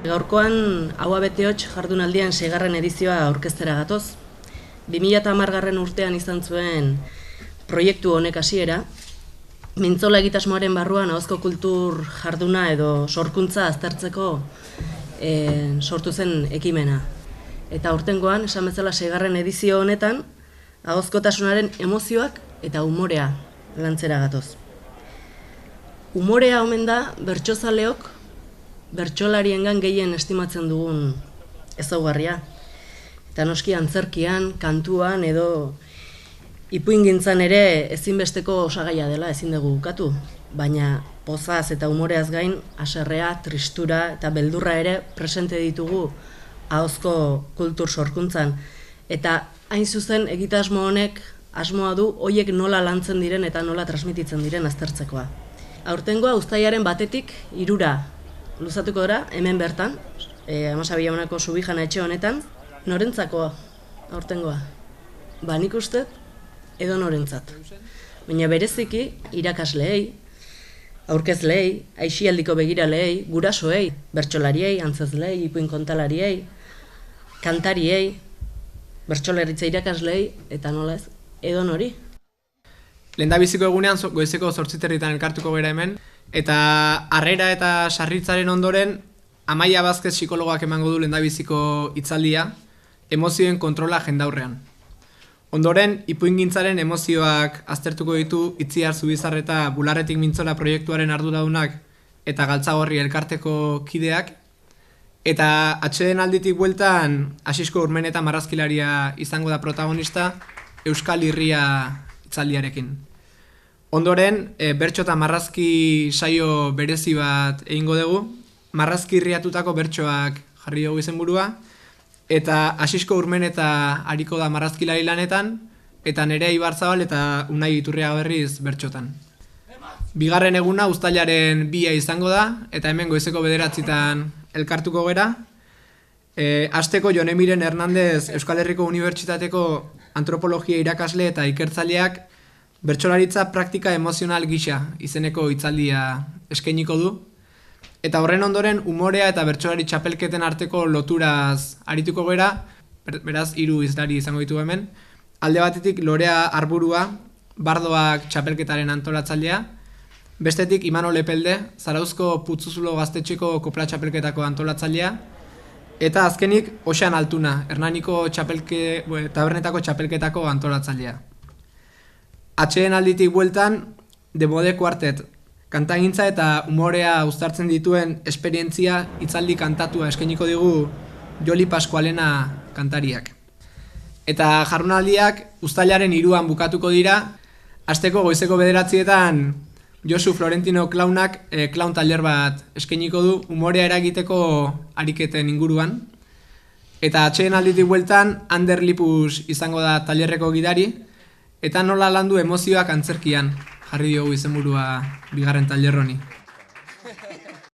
Gaurkoan Hau Bete Hots jardunaldian 6. edizioa aurkeztera gatoz. 2010 urtean izan zuen proiektu honek hasiera, mintzola egitasmoaren barruan ahozko kultur jarduna edo sorkuntza aztertzeko sortu zen ekimena. Eta aurtengoan, esan bezala 6. edizio honetan, ahozkotasunaren emozioak eta umorea lantzera gatoz. Umorea omen da bertsozaleok bertsolariengan gehien estimatzen dugun ezaugarria. Eta noski antzerkian, kantuan edo ipuingintzan ere ezinbesteko osagaia dela ezin dugu bukatu. Baina pozaz eta umoreaz gain, haserrea, tristura eta beldurra ere presente ditugu ahozko kultur sorkuntzan. Eta hain zuzen egitasmo honek asmoa du hoiek nola lantzen diren eta nola transmititzen diren aztertzekoa. Aurtengoa uztailaren 1-tik 3 luzatuko dira, hemen bertan, Amasabi Jaunako Subijana etxe honetan. Norentzako aurtengoa? Nik uste edo norentzat. Baina bereziki irakasleei, aurkezleei, aisialdiko begiraleei, gurasoei, bertsolariei, antzezleei, ipuin kontalariei, kantariei, bertsolaritza irakasleei, eta nola ez, edo nori. Lehendabiziko egunean goizeko 8:00 elkartuko gara hemen, eta harrera eta sarritzaren ondoren Amaia Vázquez psikologoak emango du lehendabiziko hitzaldia, emozioen kontrola jendaurrean. Ondoren, ipuingintzaren emozioak aztertuko ditu Itziar Zubizarreta Bularretik Mintzola proiektuaren arduradunak eta Galtzagorri elkarteko kideak, eta atsedenalditik bueltan Asisko Urmeneta marrazkilaria izango da protagonista Euskal Irria hitzaldiarekin. Ondoren, bertso eta marrazki saio berezi bat egingo dugu, marrazki irriatutako bertsoak jarri dugu izenburua, eta Asisko Urmeneta ariko da marrazkilari lanetan, eta Nerea Ibarzabal eta Unai Iturriaga berriz bertsotan. Bigarren eguna uztailaren 2 izango da, eta hemen goizeko 9:00 elkartuko gera. Hasteko Jon Emiren Hernandez Euskal Herriko Unibertsitateko antropologia irakasle eta ikertzaileak bertsolaritza praktika emozional gisa izeneko hitzaldia eskainiko du. Eta horren ondoren umorea eta bertsolari txapelketen arteko loturaz arituko gera, beraz 3 hizlari izango ditu hemen. Alde batetik Lorea Arburua, Bardoak txapelketaren antolatzailea, bestetik Imanol Epelde, Zarauzko Putzuzulo gaztetxeko kopla txapelketako antolatzailea, eta azkenik Oxan Altuna, Hernaniko tabernetako txapelketako antolatzailea. Atsedenalditik bueltan, De Mode Quartet, kantagintza eta umorea uztartzen dituen esperientzia hitzaldi kantatua eskainiko digu Joli Paskualena kantariak. Eta jardunaldiak uztailaren 3 bukatuko dira, hasteko goizeko 9:00 Josu Florentino Klaunak klaun tailer bat eskainiko du umorea eragiteko ariketen inguruan. Eta atsedenalditik bueltan Ander Lipus izango da tailerreko gidari, eta nola landu emozioak antzerkian jarri diogu izenburua bigarren tailer honi.